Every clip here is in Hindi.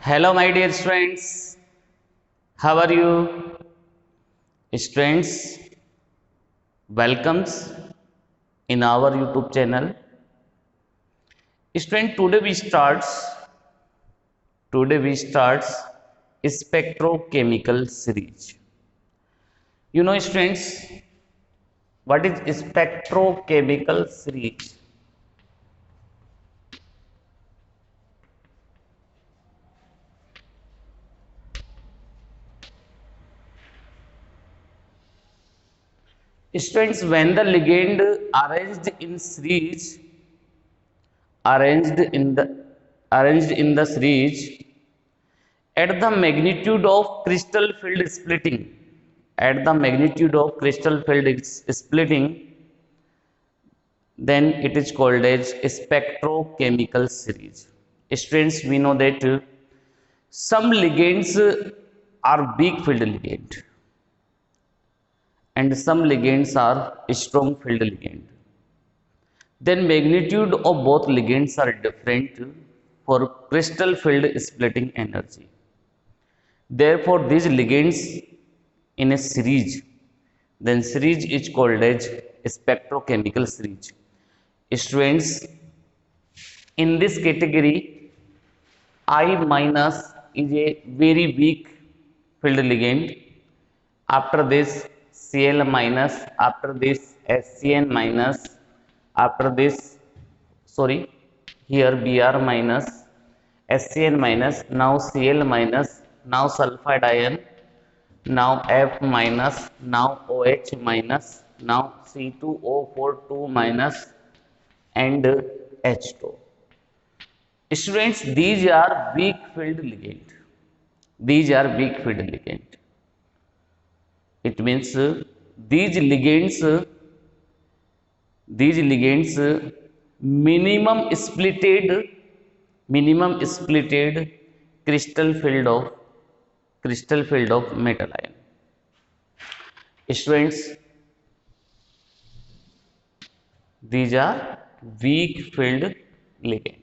Hello, my dear students. How are you? Students, welcomes in our YouTube channel. Student, today we starts spectrochemical series. You know, students, what is spectrochemical series? Students, when the ligand arranged in the series at the magnitude of crystal field splitting, then it is called as spectrochemical series. Students, we know that some ligands are weak field ligand and some ligands are strong field ligand. Then magnitude of both ligands are different for crystal field splitting energy. Therefore, these ligands in a series, then series is called as spectrochemical series. Students, in this category, I minus is a very weak field ligand. After this, Cl minus, after this, SCN minus, after this, sorry, here Br minus, SCN minus, now Cl minus, now sulfide ion, now F minus, now OH minus, now C2O4 2 minus, and H2. Students, these are weak field ligand. It means these ligands minimum splitted crystal field of metal ion. Students, these are weak field ligand.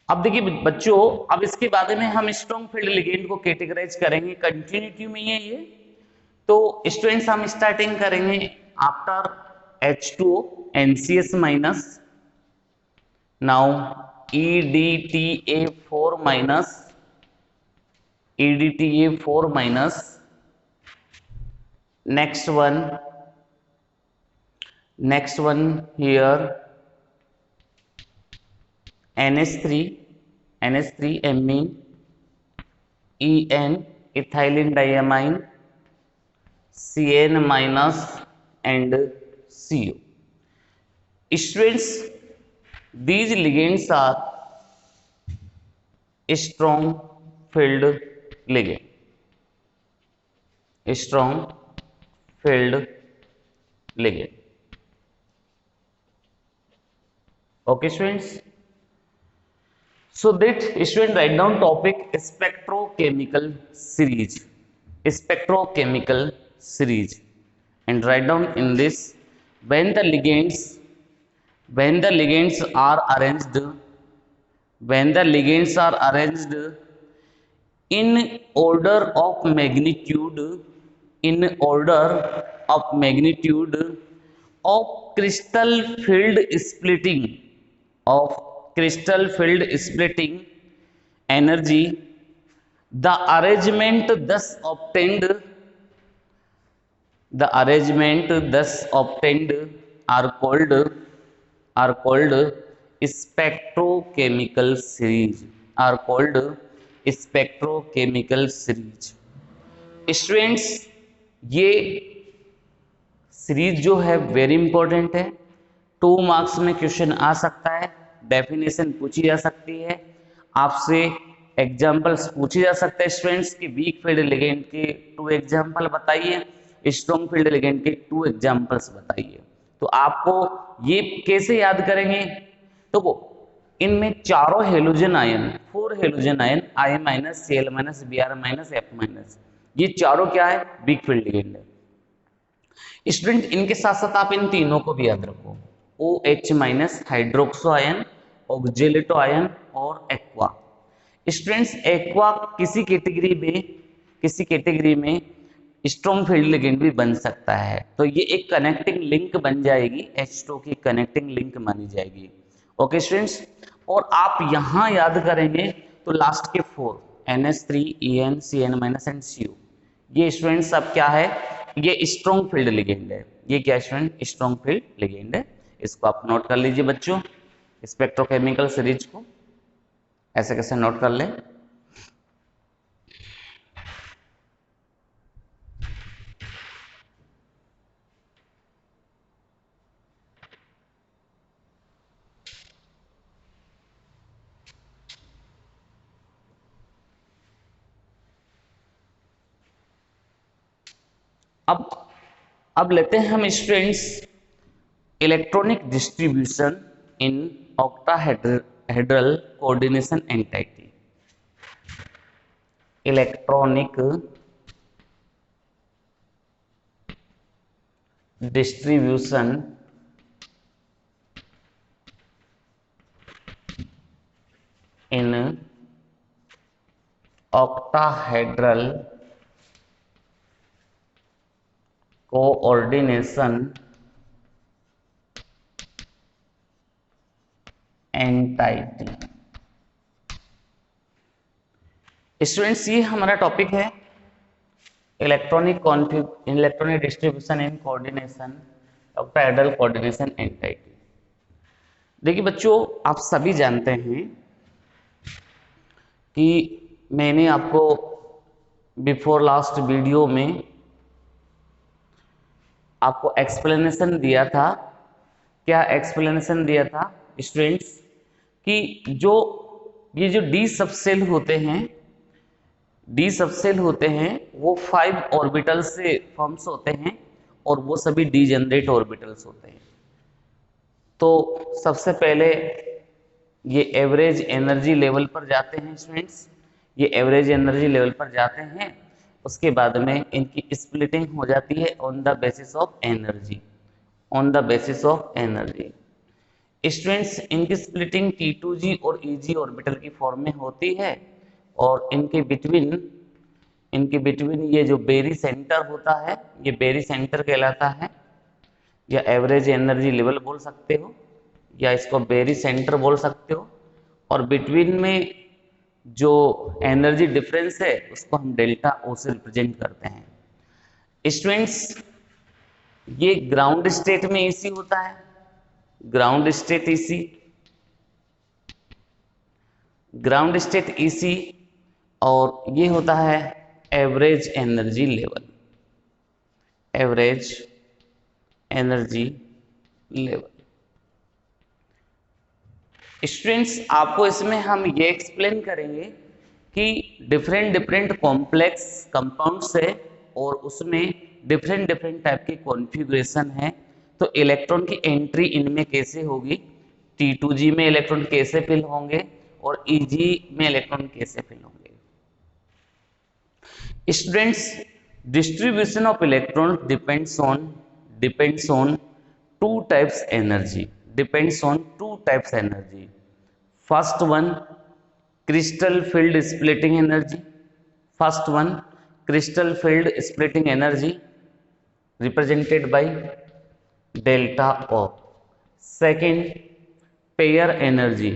अब देखिए बच्चों, अब इसके बाद में हम स्ट्रॉन्ग फील्ड लिगेंड को कैटेगराइज करेंगे, कंटिन्यूटी में है ये। तो स्टूडेंट्स, हम स्टार्टिंग करेंगे after H2O NCS minus, now EDTA4 minus, next one here NH3 amine, En ethylene diamine, Cn minus and CO. Students, these ligands are strong field ligand. Okay, students. So that student write down topic spectrochemical series, and write down in this, when the ligands are arranged in order of magnitude of crystal field splitting energy, the arrangement thus obtained are called spectrochemical series. Students, ये सीरीज जो है वेरी इंपॉर्टेंट है, 2 मार्क्स में क्वेश्चन आ सकता है, डेफिनेशन पूछी जा सकती है, आपसे एग्जांपल्स पूछे जा सकते हैं स्टूडेंट्स की वीक फील्ड लिगेंड के 2 एग्जांपल बताइए, स्ट्रॉन्ग फील्ड लिगेंड के 2 एग्जांपल्स बताइए। तो आपको ये कैसे याद करेंगे? तो इनमें 4 halogen ion, 4 halogen ion I minus, Cl minus, Br minus, F minus, ये चारों क्या है? वीक फील्ड लिगेंड है। स्टूडेंट इनके साथ साथ आप इन तीनों को भी याद रखो, OH minus hydroxo ion, oxalato ion और एक्वा। स्टूडेंट्स एक्वा किसी कैटेगरी में स्ट्रॉन्ग फील्ड लिगेंड भी बन सकता है, तो ये एक कनेक्टिंग लिंक बन जाएगी, H2 की कनेक्टिंग लिंक मानी जाएगी। ओके स्टूडेंट्स, और आप यहां याद करेंगे तो लास्ट के 4 NH3 EN CN minus and CO, ये स्टूडेंट्स अब क्या है, ये स्ट्रॉन्ग फील्ड लिगेंड है। ये क्या स्टूडेंट, स्ट्रॉन्ग फील्ड लिगेंड है। इसको आप नोट कर लीजिए बच्चों, स्पेक्ट्रोकेमिकल सीरीज को ऐसे कैसे नोट कर ले। अब लेते हैं हम students electronic distribution in octahedral coordination entity. Electronic distribution in octahedral coordination entity. Students ये हमारा टॉपिक है electronic distribution in coordination octahedral coordination entity. देखिए बच्चों, आप सभी जानते हैं कि मैंने आपको बिफोर लास्ट वीडियो में आपको एक्सप्लेनेशन दिया था। क्या एक्सप्लेनेशन दिया था स्टूडेंट्स, कि ये जो डी सबसेल होते हैं वो 5 ऑर्बिटल से फॉर्म्स होते हैं और वो सभी डीजेनरेट ऑर्बिटल्स होते हैं। तो सबसे पहले ये एवरेज एनर्जी लेवल पर जाते हैं स्टूडेंट्स, ये एवरेज एनर्जी लेवल पर जाते हैं, उसके बाद में इनकी स्प्लिटिंग हो जाती है on the basis of energy, students इनकी स्प्लिटिंग T2G और EG ऑर्बिटल की फॉर्म में होती है, और इनके बिटवीन ये जो बेरी सेंटर होता है, ये बेरी सेंटर कहलाता है, या एवरेज एनर्जी लेवल बोल सकते हो, या इसको बेरी सेंटर बोल सकते हो। और बिटवीन में जो एनर्जी डिफरेंस है उसको हम डेल्टा O से रिप्रेजेंट करते हैं। स्टूडेंट्स ये ग्राउंड स्टेट में EC होता है, ग्राउंड स्टेट EC, और ये होता है एवरेज एनर्जी लेवल, स्टूडेंट्स आपको इसमें हम ये एक्सप्लेन करेंगे कि डिफरेंट कॉम्प्लेक्स कंपाउंड्स है और उसमें डिफरेंट टाइप की कॉन्फ़िगरेशन है, तो इलेक्ट्रॉन की एंट्री इनमें कैसे होगी, T2G में इलेक्ट्रॉन कैसे फिल होंगे और EG में इलेक्ट्रॉन कैसे फिल होंगे। Students distribution of electron depends on two types energy, first one crystal field splitting energy, represented by delta O. Second, pair energy,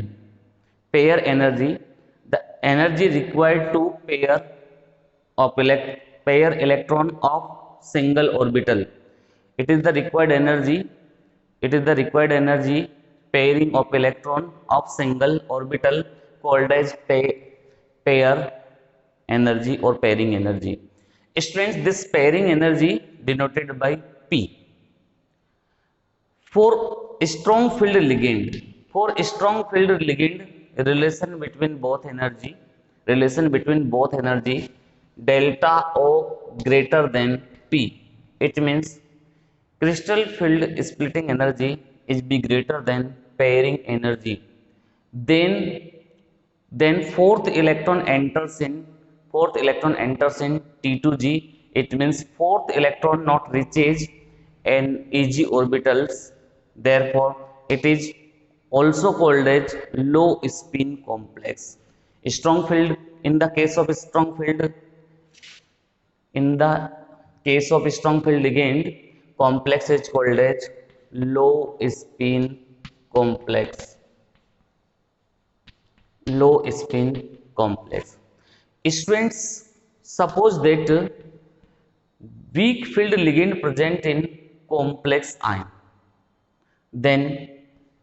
the energy required to pair electron of single orbital. It is the required energy pairing of electron of single orbital called as pair energy or pairing energy. Students, this pairing energy denoted by P. For strong field ligand, relation between both energy delta O greater than P. It means crystal field splitting energy is be greater than pairing energy. Then fourth electron enters in T2G. It means fourth electron not reaches and Eg orbitals. Therefore, it is also called as low spin complex. Strong field, in the case of strong field, in the case of strong field ligand, complex is called as low spin complex. Low spin complex. Students, suppose that weak field ligand present in complex ion, then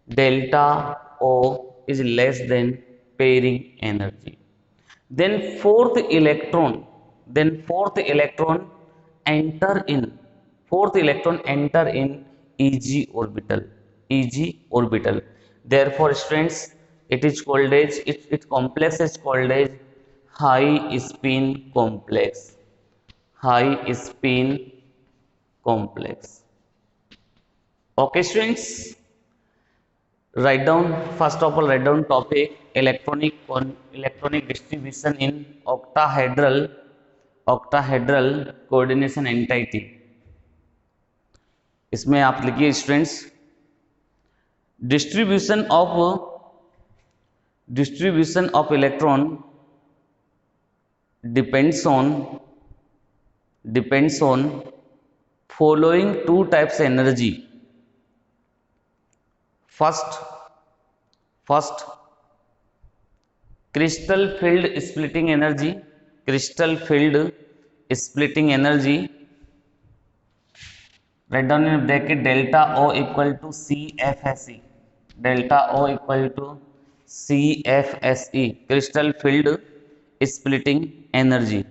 delta O is less than pairing energy. Then fourth electron enter in Eg orbital. Eg orbital. Therefore, students, it is called as its complex is called as high spin complex. High spin complex. Okay, students. Write down, first of all, write down topic electronic distribution in octahedral coordination entity. इसमें आप लिखिए students, distribution of electron depends on following two types energy. First, crystal field splitting energy. Write down in bracket delta O equal to CFSE. Crystal field splitting energy.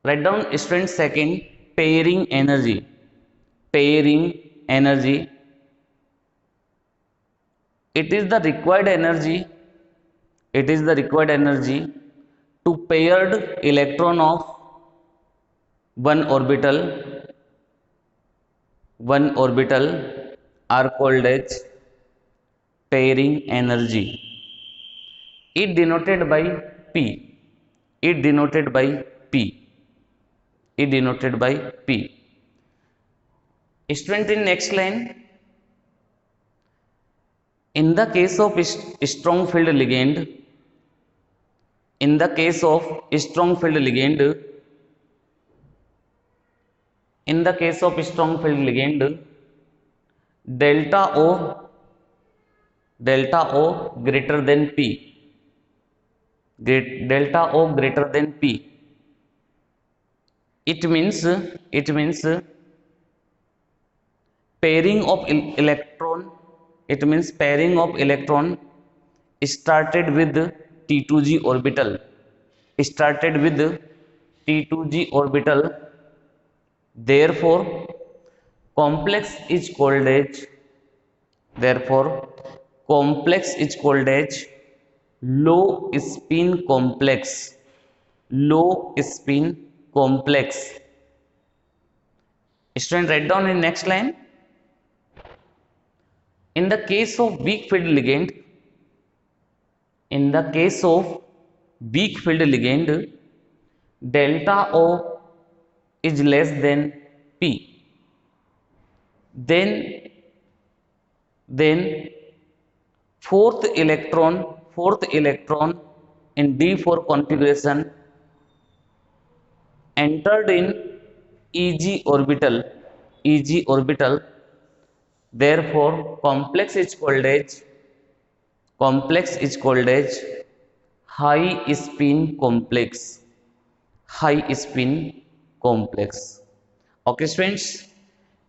Write down student second, pairing energy. It is the required energy to paired electron of one orbital are called as pairing energy. It denoted by P. Student, in next line, in the case of strong field ligand, delta O greater than P. It means pairing of electron started with T2g orbital. Therefore, complex is called as low spin complex. Student, write down in next line. In the case of weak field ligand, delta O is less than P. Then fourth electron in D4 configuration entered in Eg orbital. Therefore, complex is called as high spin complex. Okay students,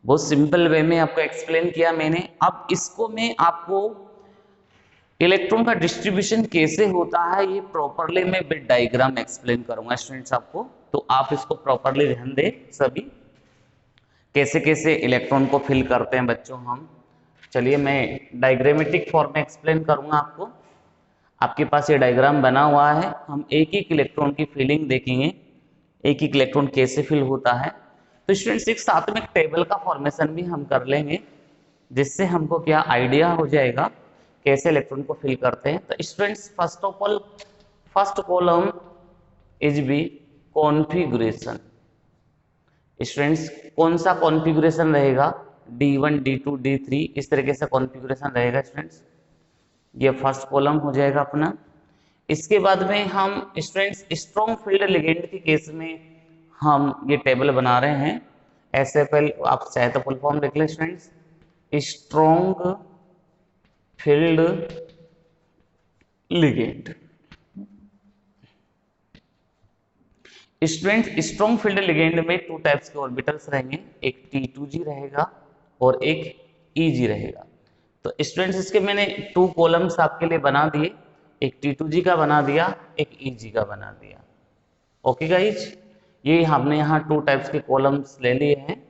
बहुत सिंपल वे में आपको एक्सप्लेन किया मैंने. अब इसको मैं आपको इलेक्ट्रॉन का डिस्ट्रीब्यूशन कैसे होता है ये प्रॉपरली मैं विद डायग्राम एक्सप्लेन करूंगा स्टूडेंट्स आपको. तो आप इसको प्रॉपरली ध्यान दें सभी, कैसे इलेक्ट्रॉन को फिल करते हैं बच्चों हम. चलिए मैं डायग्रामेटिक फॉर्म में एक्सप्लेन करूंगा आपको. आपके पास ये डायग्राम बना हुआ है. हम एक इलेक्ट्रॉन की फिलिंग देखेंगे, एक इलेक्ट्रॉन कैसे फिल होता है. तो स्टूडेंट्स, एक साथ में एक टेबल का फॉर्मेशन भी हम कर लेंगे, जिससे हमको क्या आइडिया हो जाएगा कैसे इलेक्ट्रॉन को फिल करते हैं. तो students, first of all first column is B configuration. Students कौन सा कॉन्फ़िगरेशन रहेगा, D1 D2 D3 इस तरीके से कॉन्फ़िगरेशन रहेगा स्टूडेंट्स। ये फर्स्ट कॉलम हो जाएगा अपना। इसके बाद में हम स्टूडेंट्स स्ट्रॉन्ग फील्ड लिगेंड के केस में हम ये टेबल बना रहे हैं। SFL आप चाहे तो फुल फॉर्म लिख लें students, strong field ligand. Students strong field ligand में टू टाइप्स के ऑर्बिटल्स रहेंगे, एक T2G रहेगा और एक EG रहेगा। तो स्टूडेंट्स इसके मैंने 2 कॉलम्स आपके लिए बना दिए, एक T2G का बना दिया, एक EG का बना दिया। ओके गाइज, ये हमने यहाँ 2 टाइप्स के कॉलम्स ले लिए हैं।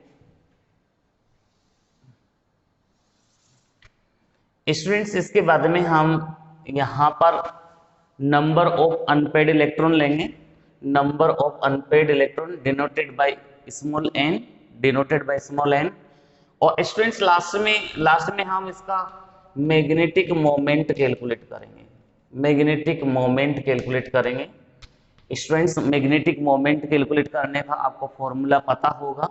स्टूडेंट्स इसके बाद में हम यहाँ पर नंबर ऑफ अनपेड इलेक्ट्रॉन लेंगे, number of unpaired electron denoted by small n, और स्टूडेंट्स लास्ट में हम इसका मैग्नेटिक मोमेंट कैलकुलेट करेंगे, मैग्नेटिक मोमेंट कैलकुलेट करेंगे। स्टूडेंट्स मैग्नेटिक मोमेंट कैलकुलेट करने का आपको फॉर्मूला पता होगा,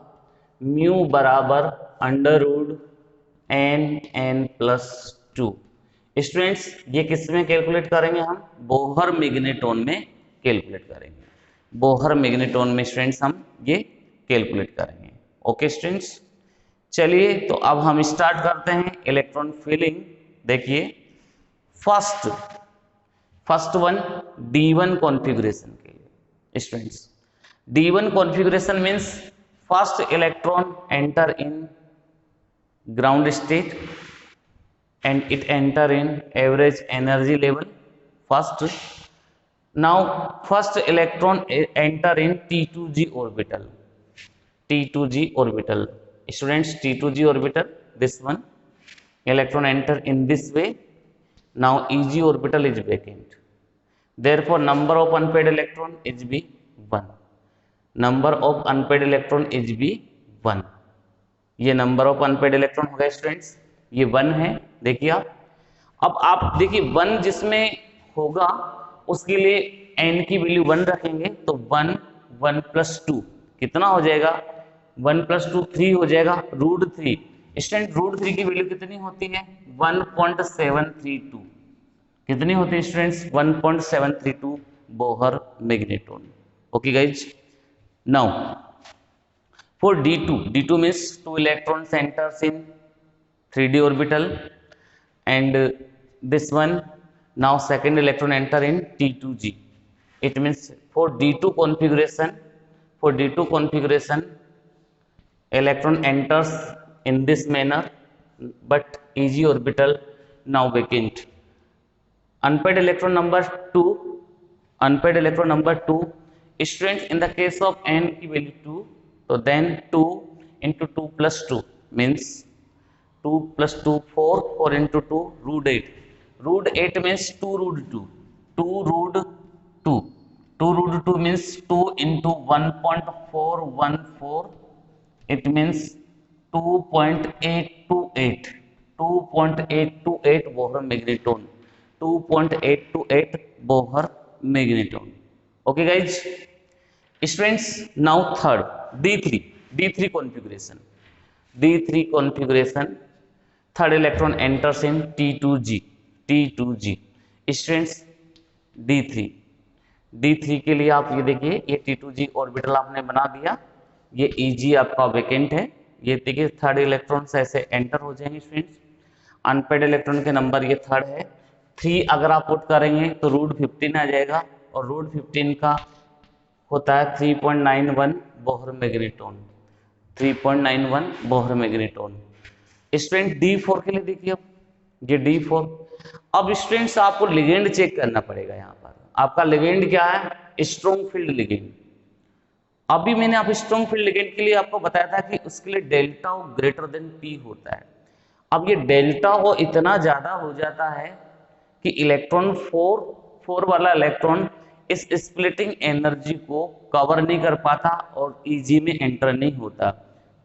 म्यू बराबर अंडर रूट n+2। स्टूडेंट्स ये किस में कैलकुलेट करेंगे, हम बोहर मैग्नेट्रॉन में कैलकुलेट करेंगे, बोहर मैग्नेट्रॉन में स्टूडेंट्स हम ये कैलकुलेट करेंगे। ओके स्टूडेंट्स, चलिए तो अब हम स्टार्ट करते हैं इलेक्ट्रॉन फिलिंग। देखिए फर्स्ट वन D1 कॉन्फ़िगरेशन के लिए students, D1 configuration means first electron enter in ground state and it enter in average energy level first. Now first electron enter in T2G orbital, T2G orbital students, T2G orbital, this one electron enter in this way. Now EG orbital is vacant, therefore number of unpaired electron is be 1, number of unpaired electron is be 1। ये नंबर ऑफ अनपेड इलेक्ट्रॉन होगा स्टूडेंट्स, ये 1 है। देखिए अब आप देखिए 1 जिसमें होगा उसके लिए n की वैल्यू 1 रखेंगे, तो 1 1 + 2 कितना हो जाएगा, 1 + 2 3 हो जाएगा, √3। स्टूडेंट √3 की वैल्यू कितनी होती है, 1.732। कितनी होती है students, 1.732 Bohr magnetron. Okay guys, now for D2 means 2 electron centers in 3D orbital, and this one now second electron enter in T2G. It means for D2 configuration electron enters in this manner, but EG orbital now vacant. Unpaired electron number 2 students, in the case of n की value 2, तो then 2 into 2 + 2 means 2 + 2 4, 4 into 2 √8, √8 means 2 √2, 2 √2 means 2 into 1.414, it means 2.828 Bohr magnetron, 2.828 Bohr magnetron. Okay guys students, now third D3 configuration, third electron enters in T2G students. D3 के लिए आप ये देखिए, ये T2G ऑर्बिटल आपने बना दिया, ये EG आपका वैकेंट है। ये देखिए थर्ड इलेक्ट्रॉन ऐसे एंटर हो जाएंगे स्टूडेंट्स, अनपेड इलेक्ट्रॉन के नंबर ये थर्ड है। 3 अगर आप पुट करेंगे तो √15 आ जाएगा, और √15 का होता है 3.91 Bohr magnetron, 3.91 Bohr magnetron. Student D4 के लिए देखिए, अब ये D4। अब स्टूडेंट्स आपको लिगेंड चेक करना पड़ेगा। यहाँ पर आपका लिगेंड क्या है, स्ट्रॉन्ग फील्ड लिगेंड। अभी मैंने आप स्ट्रॉन्ग फील्ड लिगेंड के लिए आपको बताया था कि उसके लिए delta O greater than P होता है। अब ये डेल्टा O इतना ज्यादा हो जाता है कि इलेक्ट्रॉन 4 वाला इलेक्ट्रॉन इस स्प्लिटिंग एनर्जी को कवर नहीं कर पाता और EG में एंटर नहीं होता,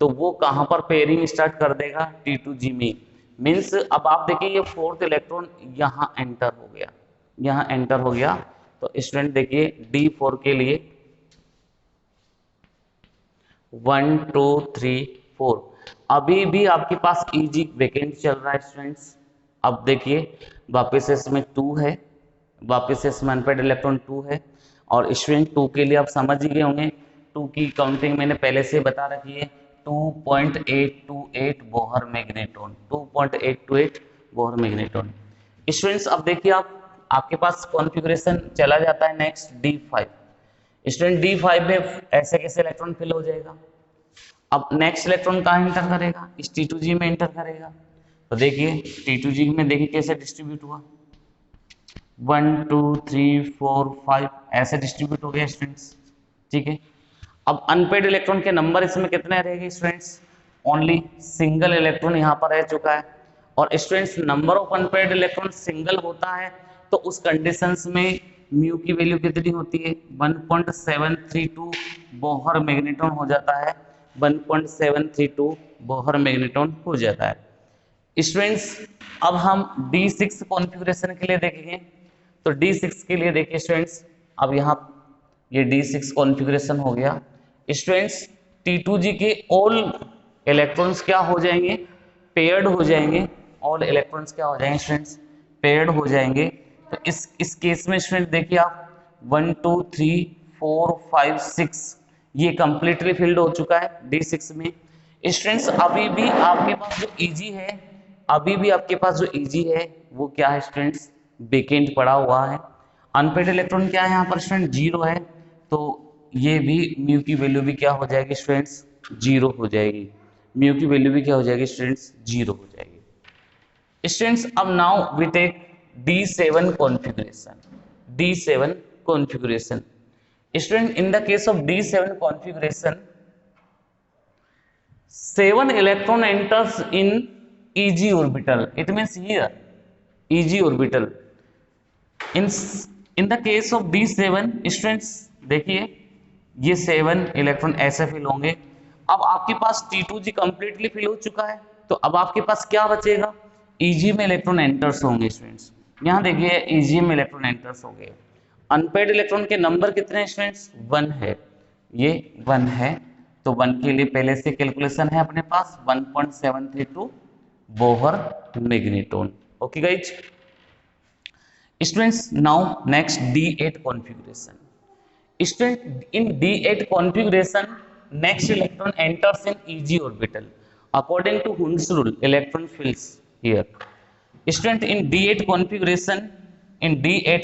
तो वो कहां पर पेयरिंग स्टार्ट कर देगा, T2G में। मीन्स अब आप देखिए ये 4th इलेक्ट्रॉन यहां एंटर हो गया, यहां एंटर हो गया। तो स्टूडेंट देखिए D4 के लिए 1 2 3 4। अभी भी आपके पास ईजी वैकेंट चल रहा है स्टूडेंट्स। अब देखिए वापस से इसमें 2 है, वापस से इसमें अनपेड इलेक्ट्रॉन 2 है, और स्टूडेंट 2 के लिए आप समझ ही गए होंगे, 2 की काउंटिंग मैंने पहले से बता रखी है, 2.828 Bohr magnetron, 2.828 Bohr magnetron. Students अब देखिए आपके पास कॉन्फ़िगरेशन चला जाता है नेक्स्ट D5। स्टूडेंट D5 में ऐसे कैसे इलेक्ट्रॉन फिल हो जाएगा। अब नेक्स्ट इलेक्ट्रॉन कहाँ इंटर करेगा, इस T2G में इंटर करेगा। तो देखिए T2G में देखिए कैसे डिस्ट्रीब्यूट हुआ, 1 2 3 4 5 ऐसे डिस्ट्रीब्यूट हो गया स्टूडेंट्स, ठीक है। अब अनपेड इलेक्ट्रॉन के नंबर इसमें कितने रहेंगे स्टूडेंट्स, ओनली सिंगल इलेक्ट्रॉन यहाँ पर रह चुका है। और students number of unpaired electron single होता है तो उस कंडीशंस में म्यू की वैल्यू कितनी होती है, 1.732 बोहर मैग्नेट्रॉन हो जाता है, 1.732 बोहर मैग्नेट्रॉन हो जाता है। स्टूडेंट्स अब हम D6 कॉन्फ़िगरेशन के लिए देखेंगे। तो D6 के लिए देखिए स्टूडेंट्स, अब यहाँ ये D6 कॉन्फ़िगरेशन हो गया। स्टूडेंट्स T2G के ऑल इलेक्ट्रॉन्स क्या हो जाएंगे, पेयर्ड हो जाएंगे। ऑल इलेक्ट्रॉन्स क्या हो जाएंगे स्टूडेंट्स, पेयर्ड हो जाएंगे। तो इस केस में स्टूडेंट देखिए आप 1 2 3 4 5 6 ये कंप्लीटली फिल्ड हो चुका है D6 में। स्टूडेंट्स अभी भी आपके पास जो ईजी है, अभी भी आपके पास जो ईजी है वो क्या है स्टूडेंट्स, वेकेंट पड़ा हुआ है। अनपेड इलेक्ट्रॉन क्या है यहाँ पर स्टूडेंट, 0 है। तो ये भी म्यू की वैल्यू भी क्या हो जाएगी स्टूडेंट्स, 0 हो जाएगी। म्यू की वैल्यू भी क्या हो जाएगी स्टूडेंट्स, 0 हो जाएगी। स्टूडेंट्स अब now we take D7 configuration, D7 configuration। Student in the case of D7 configuration, 7 electron enters in Eg orbital. It means here Eg orbital. In the case of D7 students देखिए ये 7 इलेक्ट्रॉन ऐसे फिल होंगे। अब आपके पास T2G कंप्लीटली फिल हो चुका है, तो अब आपके पास क्या बचेगा, Eg में इलेक्ट्रॉन एंटर्स होंगे स्टूडेंट्स। यहाँ देखिए Eg में इलेक्ट्रॉन एंटर्स हो गए। अनपेड इलेक्ट्रॉन के नंबर कितने हैं स्टूडेंट्स, 1 है, ये 1 है। तो 1 के लिए पहले से कैलकुलेशन है अपने पास 1.732 Bohr magnetron. Okay guys students, now next D8 configuration। Student in D8 configuration, next electron enters in Eg orbital. According to Hund's rule, electron fills here. Student in D8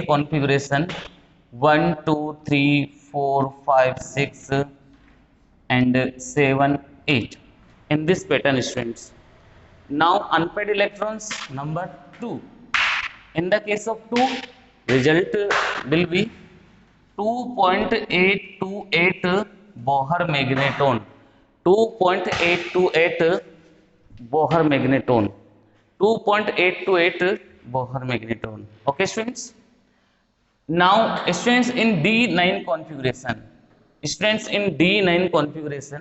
configuration, 1 2 3 4 5 6 and 7 8 in this pattern students. Now unpaired electrons number 2. In the case of 2, result will be 2.828 Bohr magnetron, 2.828 Bohr magnetron, 2.828 Bohr magnetron. Okay students, now students in D9 configuration, students in D9 configuration,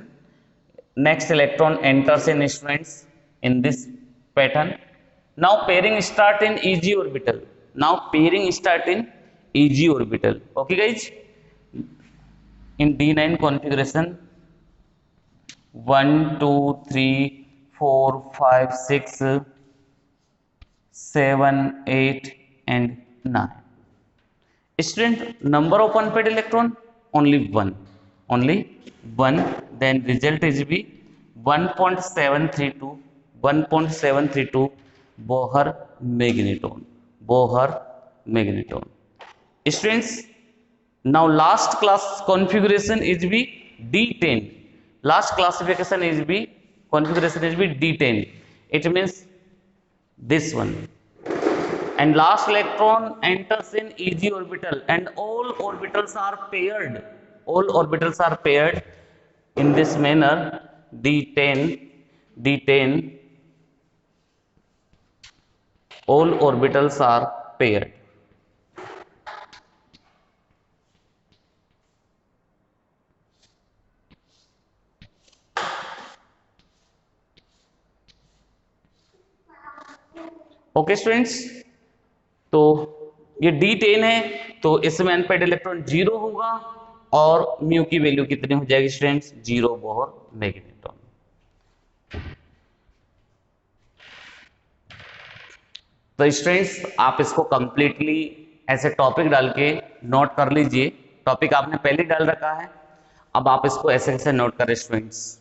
next electron enters in students in this pattern. Now pairing start in Eg orbital. Now pairing start in Eg orbital. Okay guys, in D9 configuration 1 2 3 4 5 6 7 8 and 9. Student number of unpaired electron only 1, only 1. Then result is be 1.732 Bohr magnetron, Bohr magnetron. Students now last class configuration is be D10, last classification is be configuration is be D10, it means this one, and last electron enters in Eg orbital and all orbitals are paired, all orbitals are paired in this manner, D10 all orbitals are paired। Okay students, तो ये D10 है तो इसमें अनपेड इलेक्ट्रॉन 0 होगा, और म्यू की वैल्यू कितनी हो जाएगी स्टूडेंट्स, 0 बोर मैग्नेट्रॉन। तो स्टूडेंट्स आप इसको कंप्लीटली ऐसे टॉपिक डाल के नोट कर लीजिए। टॉपिक आपने पहले डाल रखा है, अब आप इसको ऐसे ऐसे नोट करें students.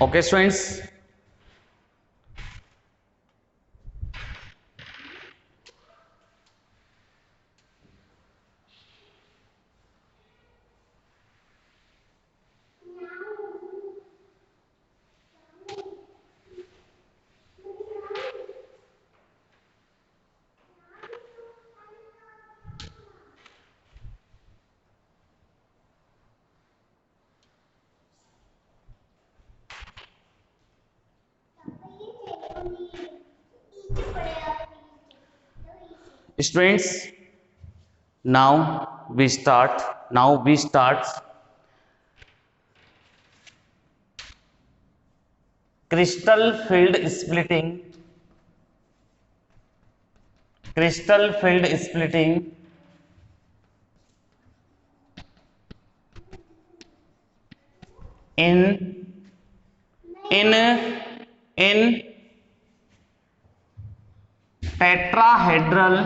Okay students, students now we start crystal field splitting in in in tetrahedral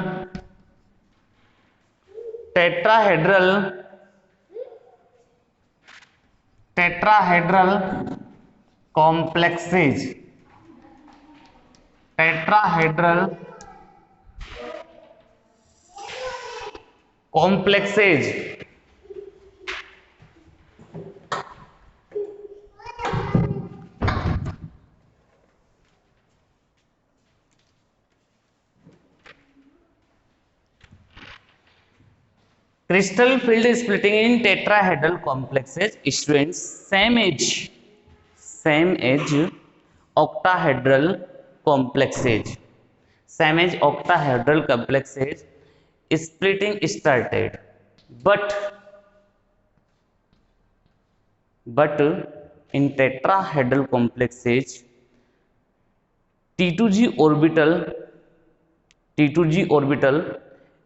tetrahedral tetrahedral complexes tetrahedral complexes crystal field splitting in tetrahedral complexes students same as octahedral complexes splitting started but in tetrahedral complexes T2G orbital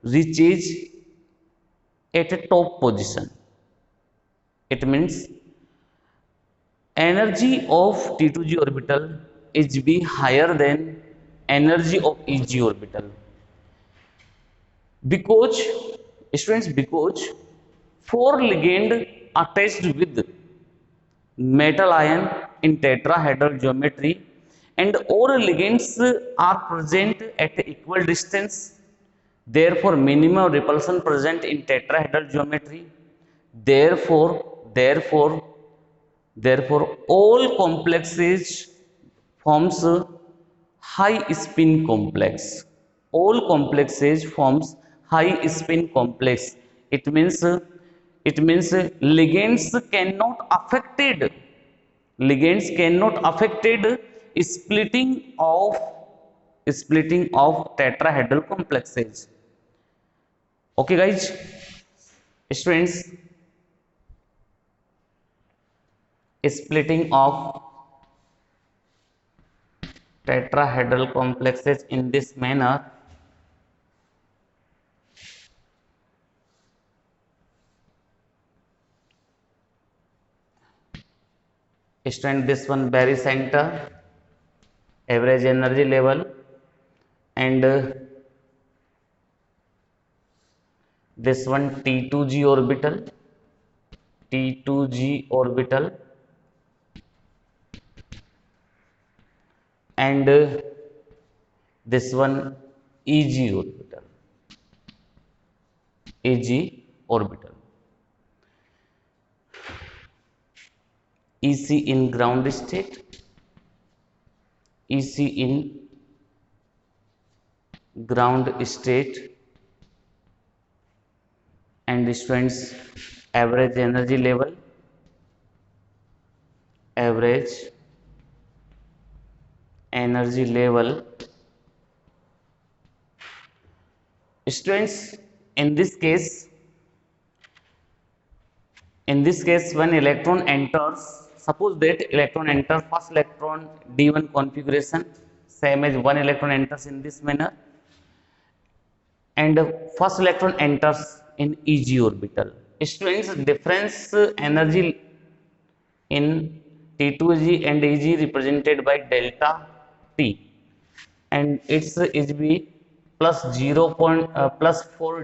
reaches at a top position. It means energy of T2G orbital is be higher than energy of EG orbital because because four ligand attached with metal ion in tetrahedral geometry and all ligands are present at equal distance, therefore minimum repulsion present in tetrahedral geometry, therefore all complexes forms high spin complex, high spin complex. It means ligands cannot affected splitting of tetrahedral complexes. Okay guys, students, splitting of tetrahedral complexes in this manner student, this one barycenter average energy level and this one T2G orbital and this one EG orbital EC in ground state, EC in ground state, and students, average energy level, average energy level. Students, in this case, when electron enters, suppose that electron enters first electron d1 configuration, same as one electron enters in this manner, and first electron enters in Eg orbital. Students, difference energy in T2G and Eg represented by delta T, and its is be plus 4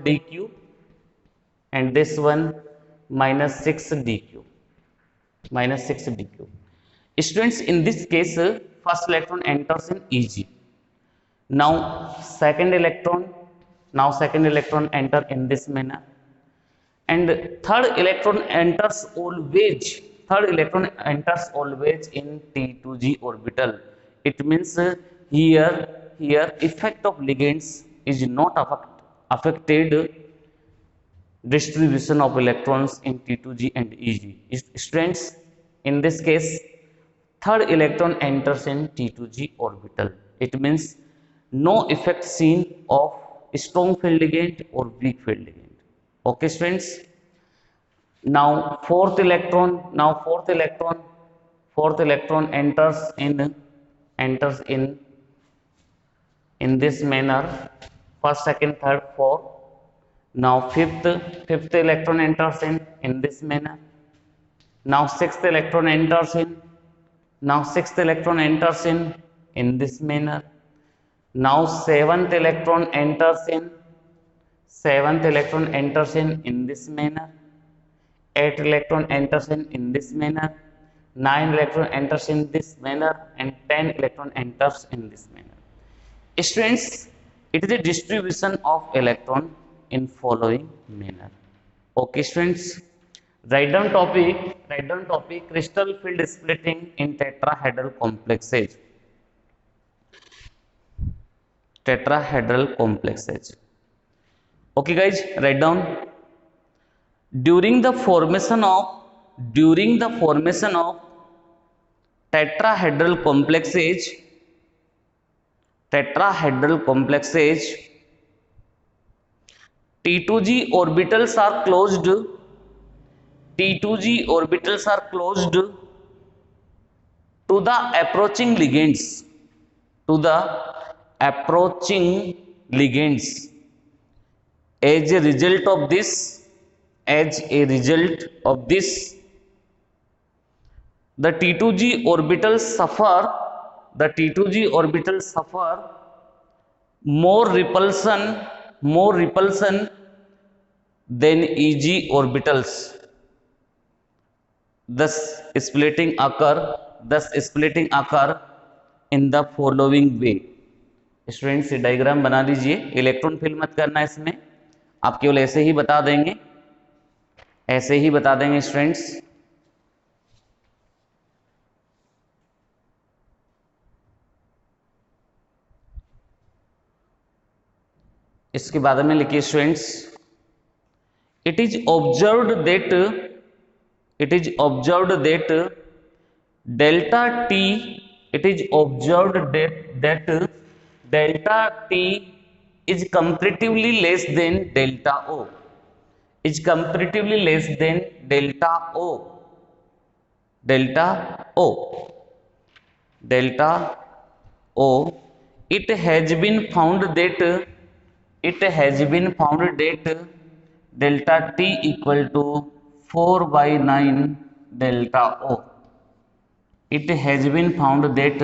dq, and this one minus 6 dq, minus 6 dq. Students, in this case, first electron enters in Eg. Now second electron enter in this manner, and third electron enters always in T2G orbital. It means here effect of ligands is not affected distribution of electrons in T2G and Eg. Students, in this case, third electron enters in T2G orbital. It means no effect seen of strong field ligand or weak field ligand. Okay, students. Now fourth electron enters in this manner. First, second, third, fourth. Now fifth electron enters in this manner. Now sixth electron enters in. Now sixth electron enters in this manner. Now seventh electron enters in this manner. Eighth electron enters in this manner. 9 electron enters in this manner, and 10 electron enters in this manner. Students, it is a distribution of electron in following manner. Okay, students, write down topic crystal field splitting in tetrahedral complexes. Tetrahedral complexes. Okay, guys, write down. During the formation of tetrahedral complexes, T2G orbitals are closed. T2G orbitals are closed to the approaching ligands. To the approaching ligands. As a result of this, the T2G orbitals suffer more repulsion than Eg orbitals. Thus splitting occur in the following way. Students, diagram बना लीजिए. इलेक्ट्रॉन फिल मत करना इसमें, आप केवल ऐसे ही बता देंगे स्टूडेंट्स. इसके बाद में लिखिए students, it is observed that delta t delta t is comparatively less than delta O. It has been found that delta t equal to 4 by 9 delta O. It has been found that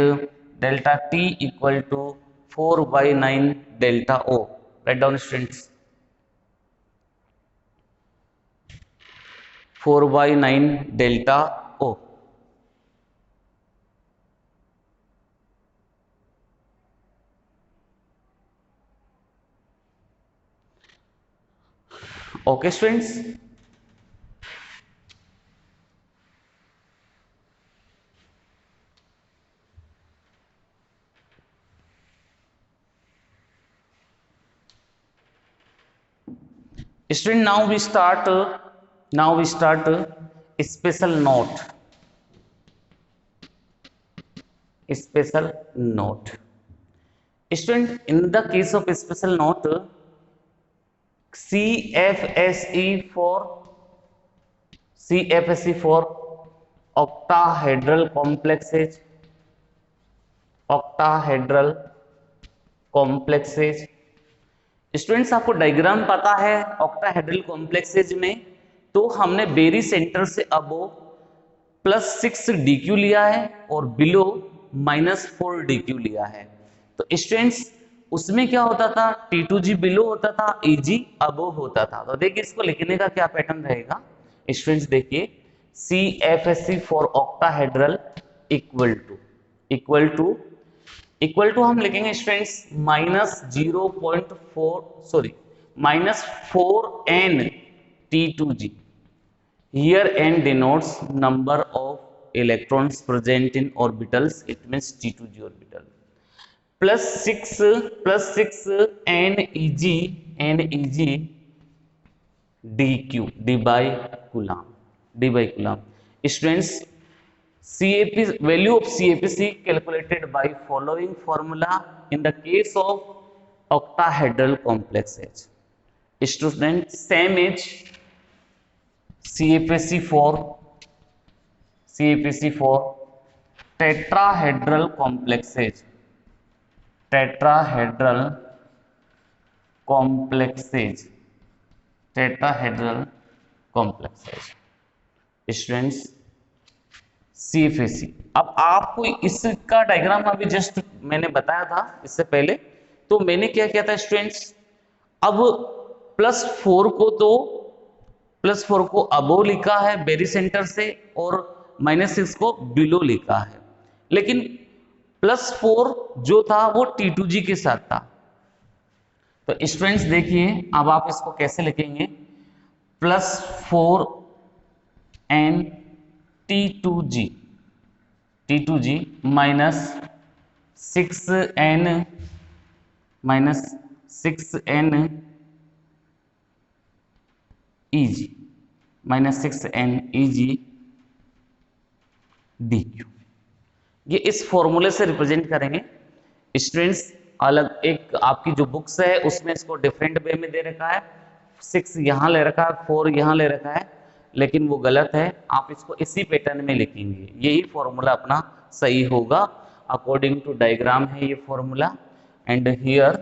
delta t equal to 4 by 9 delta O. Write down, students. 4 by 9 delta O. Okay, students. Student now we start special note student in the case of special note CFSE for octahedral complexes students आपको डायग्राम पता है ऑक्टाहेड्रल कॉम्प्लेक्सेज में, तो हमने बेरी सेंटर से अबो +6 DQ लिया है और बिलो -4 DQ लिया है। तो स्टूडेंट्स उसमें क्या होता था, T2G बिलो होता था, EG अबो होता था। तो देखिए इसको लिखने का क्या पैटर्न रहेगा स्टूडेंट्स, देखिए CFSE for octahedral equal to हम लिखेंगे students -4n T2G। Here n denotes number of electrons present in orbitals, it means T2G orbital, +6 n Eg dq d by coulomb students value of CFSE calculated by following formula in the case of octahedral complexes। student same as CFSE for tetrahedral complexes students CFSE। अब आपको इसका डायग्राम अभी जस्ट मैंने बताया था इससे पहले, तो मैंने क्या किया था स्टूडेंट्स, अब +4 को अबो लिखा है बेरी सेंटर से और -6 को बिलो लिखा है, लेकिन +4 जो था वो T2G के साथ था। तो स्टूडेंट्स देखिए अब आप इसको कैसे लिखेंगे, +4n T2G -6n EG DQ। ये इस फॉर्मूले से रिप्रेजेंट करेंगे स्टूडेंट्स। अलग एक आपकी जो बुक्स है उसमें इसको डिफरेंट वे में दे रखा है, 6 यहाँ ले रखा है, 4 यहाँ ले रखा है, लेकिन वो गलत है। आप इसको इसी पैटर्न में लिखेंगे, यही फॉर्मूला अपना सही होगा अकॉर्डिंग टू डायग्राम है ये formula. And here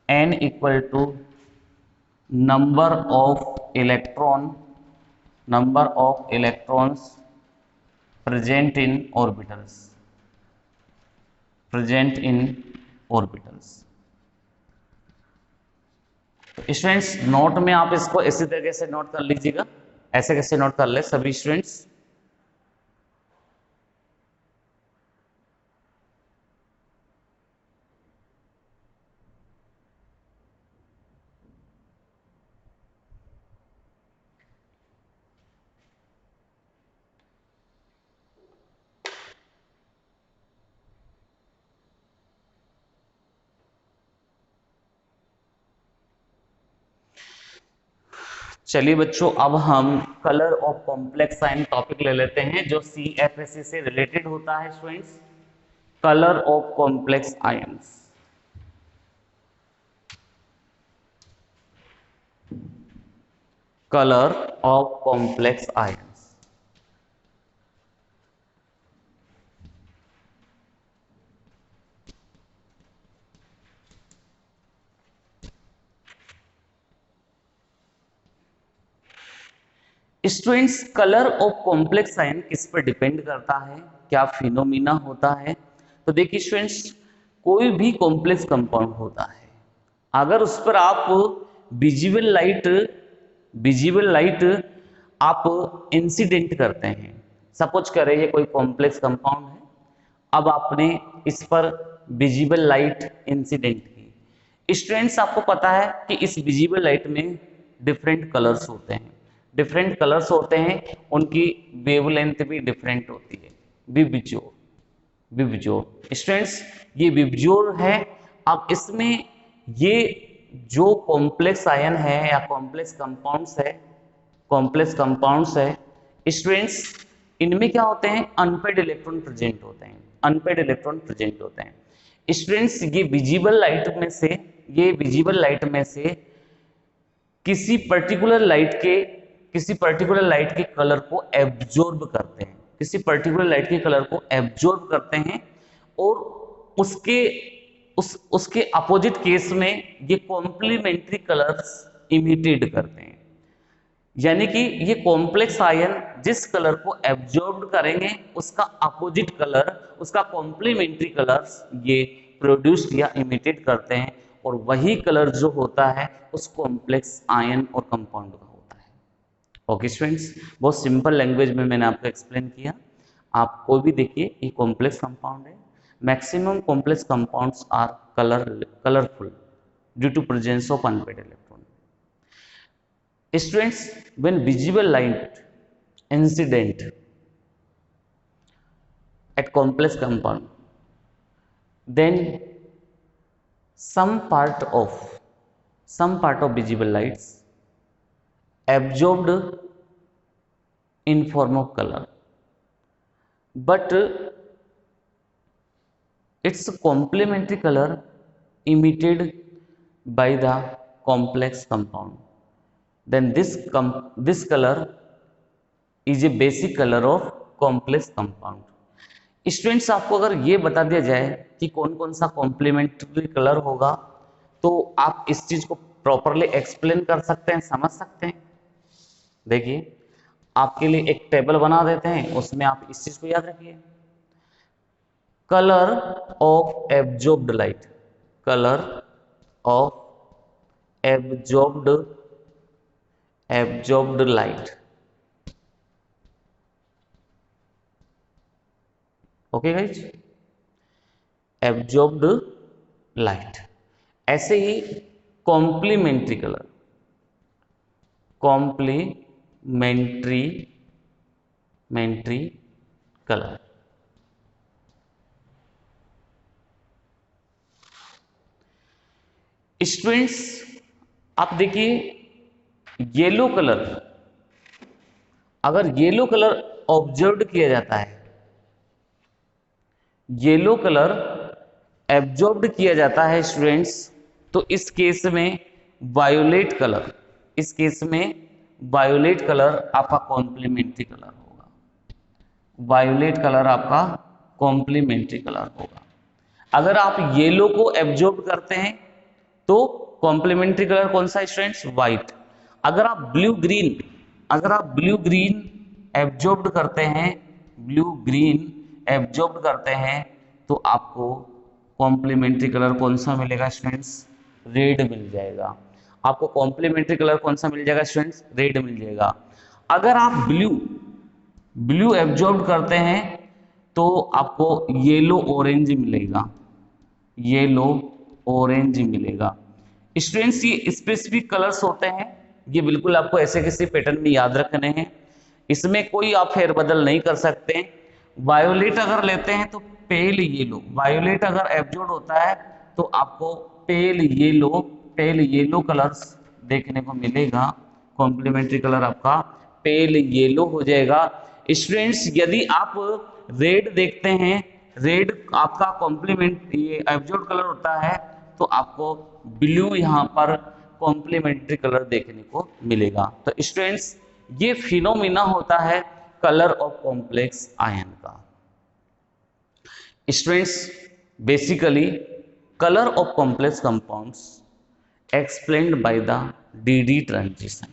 n equal to number of electrons present in orbitals students note में आप इसको इसी तरीके से नोट कर लीजिएगा, ऐसे कैसे नोट कर ले सभी स्टूडेंट्स। चलिए बच्चों, अब हम colour of complex ion topic ले लेते हैं जो CFSE से रिलेटेड होता है students. Colour of complex ions, colour of complex ions. Students colour of complex ion किस पर डिपेंड करता है, क्या फिनोमिना होता है। तो देखिए स्टूडेंट्स, कोई भी कॉम्प्लेक्स कंपाउंड होता है, अगर उस पर आप विजिबल लाइट आप इंसिडेंट करते हैं, सपोज करें ये कोई कॉम्प्लेक्स कंपाउंड है, अब आपने इस पर विजिबल लाइट इंसिडेंट की। स्टूडेंट्स आपको पता है कि इस विजिबल लाइट में डिफरेंट कलर्स होते हैं, उनकी वेवलेंथ भी डिफरेंट होती है, विबज्योर। स्टूडेंट्स ये विबज्योर है। अब इसमें ये जो कॉम्प्लेक्स आयन है या कॉम्प्लेक्स कंपाउंड्स है स्टूडेंट्स, इनमें क्या होते हैं, अनपेड इलेक्ट्रॉन प्रेजेंट होते हैं, अनपेड इलेक्ट्रॉन प्रेजेंट होते हैं स्टूडेंट्स। ये विजिबल लाइट में से किसी पर्टिकुलर लाइट के कलर को एब्जॉर्ब करते हैं, किसी पर्टिकुलर लाइट के कलर को एब्जॉर्ब करते हैं, और उसके अपोजिट केस में ये कॉम्प्लीमेंट्री कलर्स इमिटेड करते हैं। यानी कि ये कॉम्प्लेक्स आयन जिस कलर को एब्जॉर्ब करेंगे उसका अपोजिट कलर, उसका कॉम्प्लीमेंट्री कलर्स ये प्रोड्यूस्ड या इमिटेट करते हैं, और वही कलर जो होता है उस कॉम्प्लेक्स आयन और कंपाउंड का होता है। ओके स्टूडेंट्स, बहुत सिंपल लैंग्वेज में मैंने आपको एक्सप्लेन किया। आप कोई भी देखिए, ये कॉम्प्लेक्स कंपाउंड है। Maximum complex compounds are colourful due to presence of unpaired electron. Students, when visible light incident at complex compound, then some part of visible lights absorbed in form of color, but its complementary color emitted by the complex compound, then this color is a basic color of complex compound. Students, आपको अगर ये बता दिया जाए कि कौन कौन सा कॉम्प्लीमेंट्री कलर होगा, तो आप इस चीज को प्रॉपरली एक्सप्लेन कर सकते हैं, समझ सकते हैं। देखिए, आपके लिए एक टेबल बना देते हैं, उसमें आप इस चीज को याद रखिए। Colour of absorbed light, colour of absorbed light. Okay guys, absorbed light. ऐसे ही complementary colour, complementary colour. Students, आप देखिए, येलो कलर, अगर येलो कलर ऑब्जर्व किया जाता है, येलो कलर एब्जॉर्ब्ड किया जाता है स्टूडेंट्स, तो इस केस में वायोलेट कलर आपका कॉम्प्लीमेंट्री कलर होगा, वायोलेट कलर आपका कॉम्प्लीमेंट्री कलर होगा। अगर आप येलो को एब्जॉर्ब करते हैं तो कॉम्प्लीमेंट्री कलर कौन सा स्टूडेंट्स, व्हाइट। अगर आप ब्लू ग्रीन एब्जॉर्ब करते हैं, तो आपको कॉम्प्लीमेंट्री कलर कौन सा मिलेगा स्टूडेंट्स, रेड मिल जाएगा। आपको कॉम्प्लीमेंट्री कलर कौन सा मिल जाएगा स्टूडेंट्स, रेड मिल जाएगा। अगर आप ब्लू एब्जॉर्ब करते हैं तो आपको येलो ऑरेंज मिलेगा। स्टूडेंट्स, ये स्पेसिफिक कलर्स होते हैं, ये बिल्कुल आपको ऐसे किसी पैटर्न में याद रखने हैं, इसमें कोई आप फेरबदल नहीं कर सकते। वायोलेट अगर लेते हैं तो पेल येलो, वायोलेट अगर एब्जॉर्ब होता है तो आपको पेल येलो कलर्स देखने को मिलेगा। कॉम्प्लीमेंट्री कलर आपका पेल येलो हो जाएगा। स्टूडेंट्स, यदि आप रेड देखते हैं, रेड आपका कॉम्प्लीमेंट ये एब्जॉर्ब कलर होता है, तो आपको ब्लू यहाँ पर कॉम्प्लीमेंट्री कलर देखने को मिलेगा। तो स्टूडेंट्स, ये फिनोमिना होता है कलर ऑफ कॉम्प्लेक्स आयन का। Students, basically colour of complex compounds explained by the DD transition।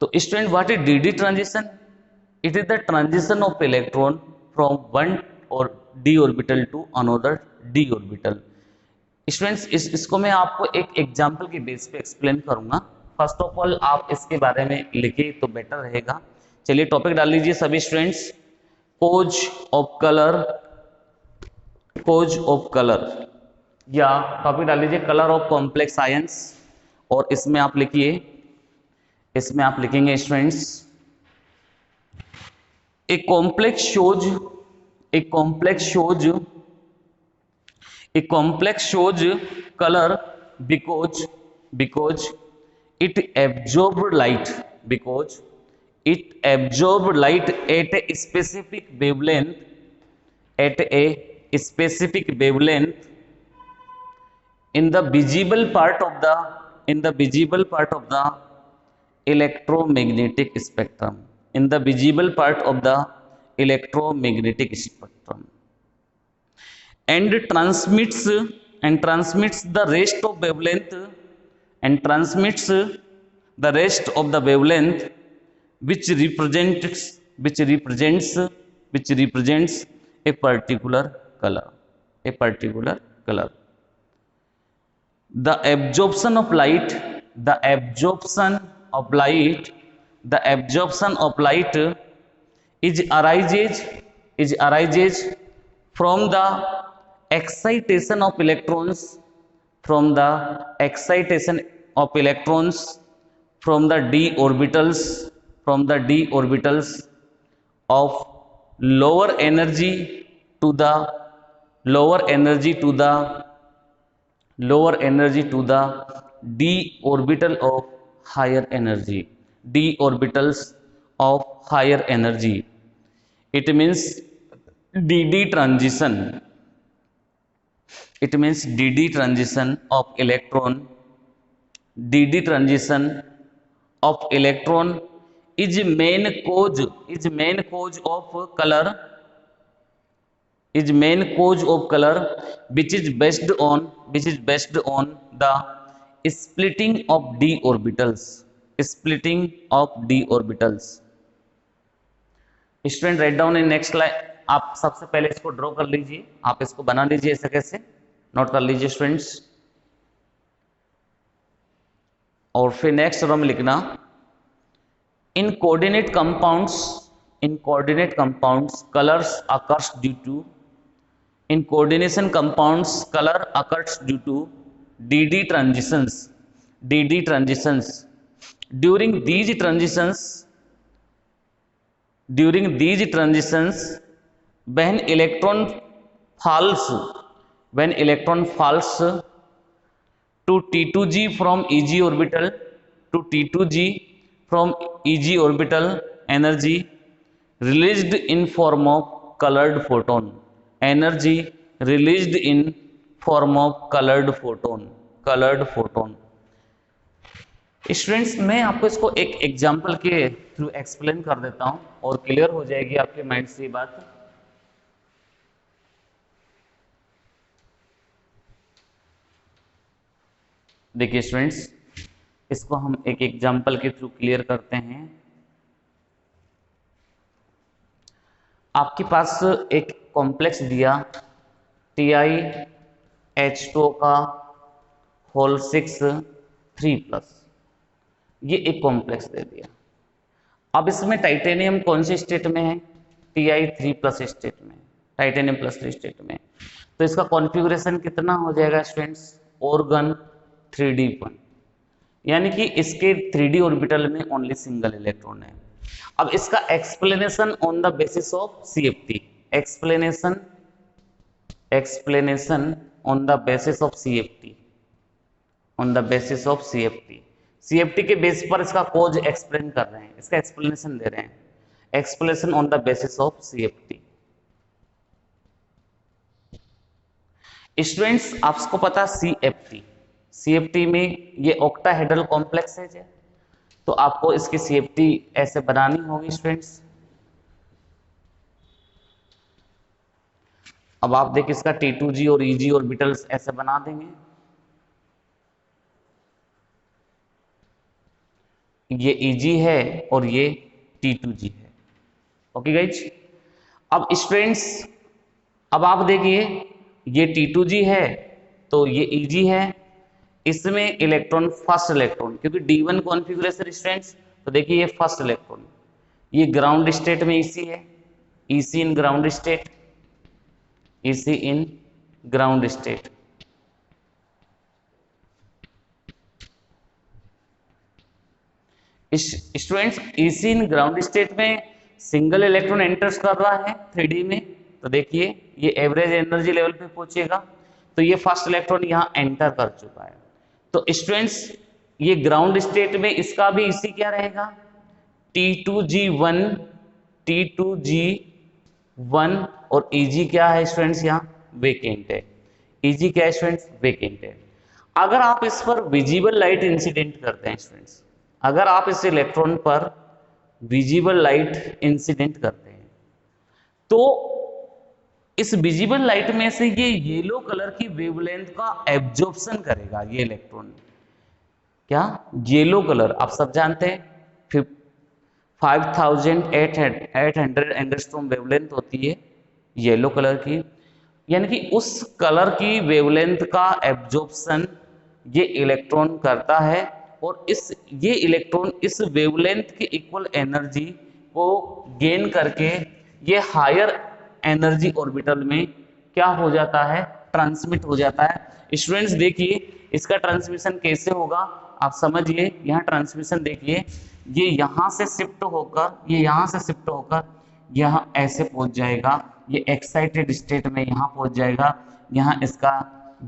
तो student, what is DD transition? It is the transition of electron from one और d orbital to another d orbital. Students, इसको मैं आपको एक एग्जांपल के बेस पे एक्सप्लेन करूंगा। फर्स्ट ऑफ ऑल आप इसके बारे में लिखे तो बेटर रहेगा। चलिए टॉपिक डाल लीजिए सभी स्टूडेंट्स। कोज ऑफ कलर या टॉपिक डाल लीजिए कलर ऑफ कॉम्प्लेक्स आयंस, और इसमें आप लिखेंगे students, a complex shows A complex shows color because it absorbs light, because it absorbs light at a specific wavelength, at a specific wavelength in the visible part of the electromagnetic spectrum, in the visible part of the electromagnetic spectrum, and transmits the rest of wavelength, and transmits the rest of the wavelength, which represents a particular color, a particular color. The absorption of light, the absorption of light, the absorption of light arises from the excitation of electrons, from the excitation of electrons from the d orbitals, from the d orbitals of lower energy to the lower energy to the lower energy to the d orbital of higher energy, d orbitals of higher energy. It means dd transition, it means dd transition of electron, dd transition of electron is main cause of color, is main cause of color, which is based on the splitting of d orbitals, splitting of d orbitals. Student write down in next line, आप सबसे पहले इसको ड्रॉ कर लीजिए, आप इसको बना लीजिए, ऐसे कैसे नोट कर लीजिए स्टूडेंट्स, और फिर नेक्स्ट रो में लिखना in coordinate compounds colours occurs due to, in coordination compounds color occurs due to dd transitions, during these transitions when electron falls to T2g from Eg orbital, to T2g from Eg orbital, energy released in form of colored photon, energy released in form of colored photon. Students मैं आपको इसको एक एग्जांपल के थ्रू एक्सप्लेन कर देता हूं और क्लियर हो जाएगी आपके माइंड से ये बात। देखिए स्टूडेंट्स, इसको हम एक एग्जांपल के थ्रू क्लियर करते हैं। आपके पास एक कॉम्प्लेक्स दिया TiH2 का होल 6 3+, ये एक कॉम्प्लेक्स दे दिया। अब इसमें टाइटेनियम कौन सी स्टेट में है? Ti3+ स्टेट में, टाइटेनियम +3 स्टेट में। तो इसका कॉन्फ़िगरेशन कितना हो जाएगा स्टूडेंट्स? ऑर्गन 3d1, यानी कि इसके 3d ऑर्बिटल में ओनली सिंगल इलेक्ट्रॉन है। अब इसका explanation on the basis of CFT, explanation on the basis of CFT, on the basis of CFT के बेस पर इसका कोज एक्सप्लेन कर रहे हैं, इसका एक्सप्लेनेशन दे रहे हैं, explanation on the basis of CFT। Students आपको पता CFT में ये ऑक्टाहेड्रल कॉम्प्लेक्स है, तो आपको इसकी CFT ऐसे बनानी होगी स्टूडेंट्स। अब आप देखिए इसका T2g और Eg ऑर्बिटल्स ऐसे बना देंगे, ये Eg है और ये T2g है। ओके गाइज, अब स्टूडेंट्स अब आप देखिए ये T2g है तो ये Eg है, इसमें इलेक्ट्रॉन फर्स्ट इलेक्ट्रॉन, क्योंकि D1 कॉन्फ़िगरेशन स्टूडेंट्स, तो देखिए ये फर्स्ट इलेक्ट्रॉन, ये ग्राउंड स्टेट में EC है, EC in ground state, EC in ground state. Students EC in ground state में सिंगल इलेक्ट्रॉन एंटर्स कर रहा है 3D में, तो देखिए ये एवरेज एनर्जी लेवल पे पहुंचेगा, तो ये फर्स्ट इलेक्ट्रॉन यहाँ एंटर कर चुका है। तो स्टूडेंट्स ये ग्राउंड स्टेट में इसका भी इसी क्या रहेगा, T2G1 T2G1 और Eg क्या है स्टूडेंट्स, यहाँ वेकेंट है। Eg क्या है स्टूडेंट्स, वेकेंट है। अगर आप इस पर विजिबल लाइट इंसिडेंट करते हैं स्टूडेंट्स, अगर आप इस इलेक्ट्रॉन पर विजिबल लाइट इंसिडेंट करते हैं तो इस विजिबल लाइट में से ये येलो कलर की वेवलेंथ का एब्जॉर्प्शन करेगा। ये इलेक्ट्रॉन क्या, येलो कलर आप सब जानते हैं 5800 एंगस्ट्रॉम वेवलेंथ होती है येलो कलर की, यानी कि उस कलर की वेवलेंथ का एब्जॉर्प्शन ये इलेक्ट्रॉन करता है और ये इलेक्ट्रॉन इस वेवलेंथ के इक्वल एनर्जी को गेन करके ये हायर एनर्जी ऑर्बिटल में क्या हो जाता है, ट्रांसमिट हो जाता है। स्टूडेंट्स देखिए इसका ट्रांसमिशन कैसे होगा, आप समझिए। यहाँ ट्रांसमिशन देखिए, ये यहाँ से शिफ्ट होकर, ये यहाँ से शिफ्ट होकर यहाँ ऐसे पहुंच जाएगा, ये एक्साइटेड स्टेट में यहाँ पहुंच जाएगा। यहाँ इसका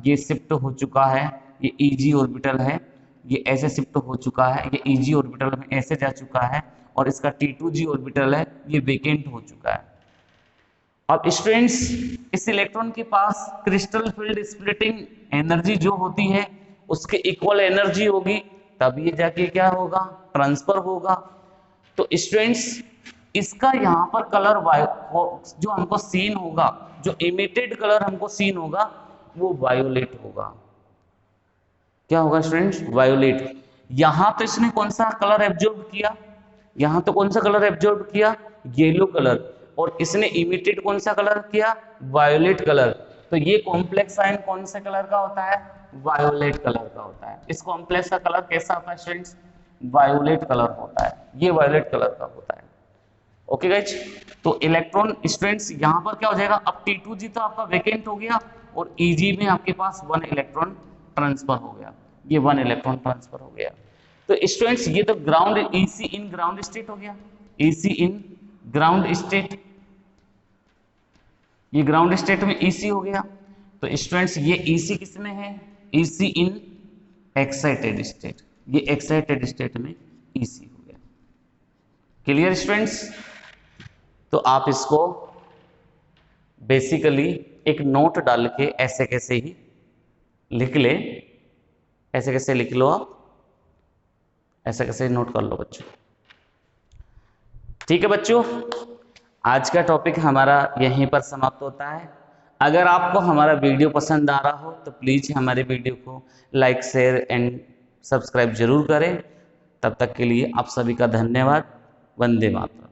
ये शिफ्ट हो चुका है, ये Eg ऑर्बिटल है, ये ऐसे शिफ्ट हो चुका है, ये Eg ऑर्बिटल में ऐसे जा चुका है और इसका T2G ऑर्बिटल है, ये वेकेंट हो चुका है। अब स्टूडेंट्स इस इलेक्ट्रॉन के पास क्रिस्टल फील्ड स्प्लिटिंग एनर्जी जो होती है उसके इक्वल एनर्जी होगी, तब ये जाके क्या होगा, ट्रांसफर होगा। तो स्टूडेंट्स इसका यहाँ पर कलर जो हमको सीन होगा, जो इमिटेड कलर हमको सीन होगा वो वायोलेट होगा। क्या होगा स्टूडेंट्स, वायोलेट। यहां तो इसने कौन सा कलर एब्जॉर्ब किया, यहां तो कौन सा कलर एब्जॉर्ब किया, येलो कलर, और इसने इमिटेड कौन सा कलर किया, वायोलेट कलर। तो ये कॉम्प्लेक्स आयन कौन से कलर का होता है, वायोलेट कलर का होता है। इस कॉम्प्लेक्स का कलर कैसा होता है स्टूडेंट्स, वायोलेट कलर होता है, ये वायोलेट कलर का होता है। ओके गाइज, तो इलेक्ट्रॉन स्टूडेंट्स यहाँ पर क्या हो जाएगा, अब T2G तो आपका वेकेंट हो गया और Eg में आपके पास 1 इलेक्ट्रॉन ट्रांसफर हो गया, ये 1 इलेक्ट्रॉन ट्रांसफर हो गया। तो स्टूडेंट्स ये तो ground EC in ground state हो गया, EC इन ग्राउंड स्टेट, ये ग्राउंड स्टेट में EC हो गया। तो स्टूडेंट्स ये EC किस में है, EC इन एक्साइटेड स्टेट, ये एक्साइटेड स्टेट में EC हो गया। क्लियर स्टूडेंट्स, तो आप इसको बेसिकली एक नोट डाल के ऐसे कैसे ही लिख ले, ऐसे कैसे लिख लो आप, ऐसे कैसे नोट कर लो बच्चों। ठीक है बच्चों, आज का टॉपिक हमारा यहीं पर समाप्त होता है। अगर आपको हमारा वीडियो पसंद आ रहा हो तो प्लीज़ हमारे वीडियो को लाइक, शेयर एंड सब्सक्राइब जरूर करें। तब तक के लिए आप सभी का धन्यवाद। वंदे मातरम।